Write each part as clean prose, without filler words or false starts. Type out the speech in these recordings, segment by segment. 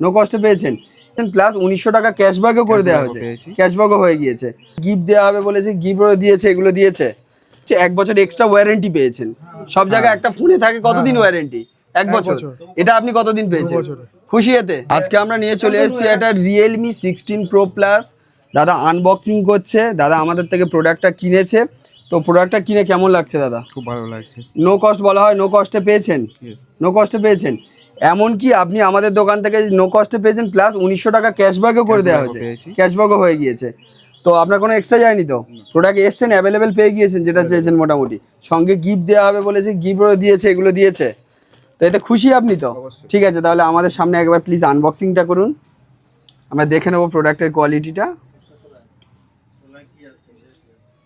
No কস্টে পেয়েছেন, plus 1900 টাকা ক্যাশব্যাকও করে দেওয়া হয়েছে, ক্যাশব্যাকও হয়ে গিয়েছে। গিফট দেওয়া হবে বলেছে, গিফটও দিয়েছে, এগুলো দিয়েছে। 1 বছর এক্সট্রা ওয়ারেন্টি পেয়েছেন। সব জায়গায় একটা ফোনে থাকে কতদিন ওয়ারেন্টি? 1 বছর। এটা আপনি কতদিন পেয়েছেন? খুশি এতে? আজকে আমরা নিয়ে চলে এসেছি একটা Realme 16 Pro Plus। দাদা আনবক্সিং করছে, দাদা আমাদের থেকে প্রোডাক্টটা কিনেছে। তো প্রোডাক্টটা কিনে কেমন লাগছে দাদা? খুব ভালো লাগছে। নো কস্ট বলা হয়, নো কস্টে পেয়েছেন? নো কস্টে পেয়েছেন। এমনকি আপনি আমাদের দোকান থেকে নো কস্টে পেয়েছেন, প্লাস 1900 টাকা ক্যাশব্যাকও করে দেওয়া হয়েছে, ক্যাশব্যাকও হয়ে গিয়েছে। তো আপনার কোনো এক্সট্রা যায়নি তো? প্রোডাক্ট এসছেন, অ্যাভেলেবেল পেয়ে গিয়েছেন, যেটা চেয়েছেন মোটামুটি। সঙ্গে গিফট দেওয়া হবে বলেছে, গিফটও দিয়েছে, এগুলো দিয়েছে। তো এতে খুশি আপনি তো? ঠিক আছে, তাহলে আমাদের সামনে একবার প্লিজ আনবক্সিংটা করুন, আমরা দেখে নেবো প্রোডাক্টের কোয়ালিটিটা।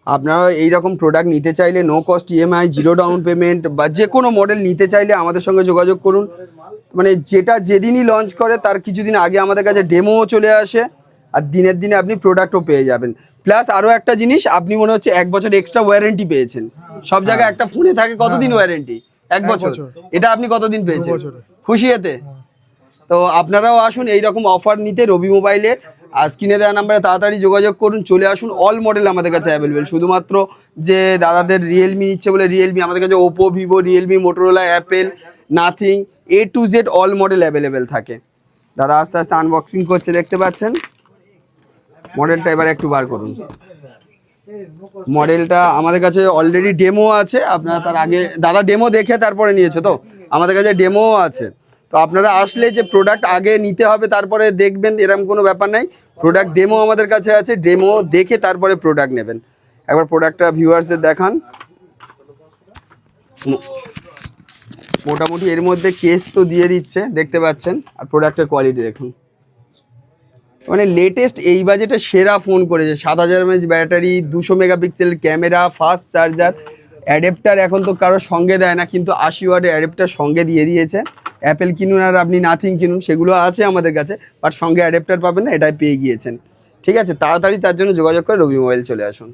আপনারা এইরকম প্রোডাক্ট নিতে চাইলে no cost EMI, zero down payment বা যে কোনো মডেল নিতে চাইলে আমাদের সঙ্গে যোগাযোগ করুন। মানে যেটা যেদিনই লঞ্চ করে তার কিছুদিন আগে আমাদের কাছে ডেমোও চলে আসে, আর দিনের দিনে আপনি প্রোডাক্টও পেয়ে যাবেন। প্লাস আরও একটা জিনিস, আপনি মনে হচ্ছে 1 বছর এক্সট্রা ওয়ারেন্টি পেয়েছেন। সব জায়গায় একটা ফোনে থাকে কতদিন ওয়ারেন্টি? 1 বছর। এটা আপনি কতদিন পেয়েছেন? খুশি এতে? তো আপনারাও আসুন এইরকম অফার নিতে রবি মোবাইলে। আর স্ক্রিনে দেওয়া নাম্বারে তাড়াতাড়ি যোগাযোগ করুন, চলে আসুন। অল মডেল আমাদের কাছে অ্যাভেলেবেল। শুধুমাত্র যে দাদাদের রিয়েলমি নিচ্ছে বলে রিয়েলমি, আমাদের কাছে Oppo, Vivo, Realme, Motorola, Apple, nothing, A to Z all model available থাকে। দাদা আস্তে আস্তে আনবক্সিং করছে, দেখতে পাচ্ছেন। মডেলটা এবার একটু বার করুন। মডেলটা আমাদের কাছে অলরেডি ডেমো আছে, আপনারা তার আগে দাদা ডেমো দেখে তারপরে নিয়েছে, তো আমাদের কাছে ডেমোও আছে। তো আপনারা আসলে যে প্রোডাক্ট আগে নিতে হবে তারপরে দেখবেন, এরকম কোনো ব্যাপার নাই। প্রোডাক্ট ডেমো আমাদের কাছে আছে, ডেমো দেখে তারপরে প্রোডাক্ট নেবেন। একবার প্রোডাক্টটা ভিউয়ার্সদের দেখান। মোটামুটি এর মধ্যে কেস তো দিয়ে দিচ্ছে, দেখতে পাচ্ছেন। আর প্রোডাক্টের কোয়ালিটি দেখুন, মানে লেটেস্ট এই বাজেটে সেরা ফোন করেছে। 7000 mAh battery, 200 megapixel camera, fast charger, adapter এখন তো কারোর সঙ্গে দেয় না, কিন্তু 80 ওয়াটের অ্যাডাপ্টার সঙ্গে দিয়ে দিয়েছে। অ্যাপেল কিনুন আর আপনি নাথিং কিনুন, সেগুলো আছে আমাদের কাছে, বাট সঙ্গে অ্যাডাপ্টার পাবেন না, এটাই পেয়ে গিয়েছেন। ঠিক আছে, তাড়াতাড়ি তার জন্য যোগাযোগ করে রবি মোবাইল চলে আসুন।